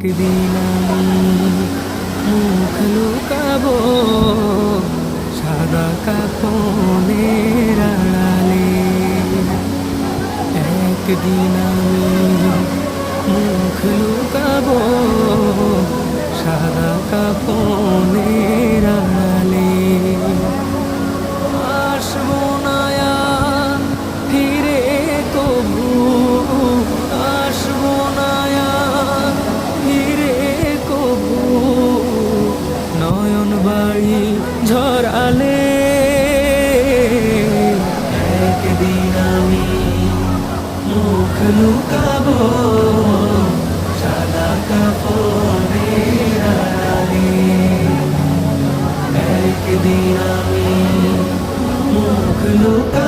একদিন আমি মুখ লুকাবো সাদা কাফনের আড়ালে। একদিন আমি মুখ লুকাবো সাদা কাফনের আড়ালে। আসবো না আর ফিরে কবু, আসবো না আর ফিরে কবু নয়ন বাড়ি ঝরালে। একদিন আমি মুখ লুকাবো সাদা কাফনের আড়ালে। একদিন আমি মুখ লুকাবো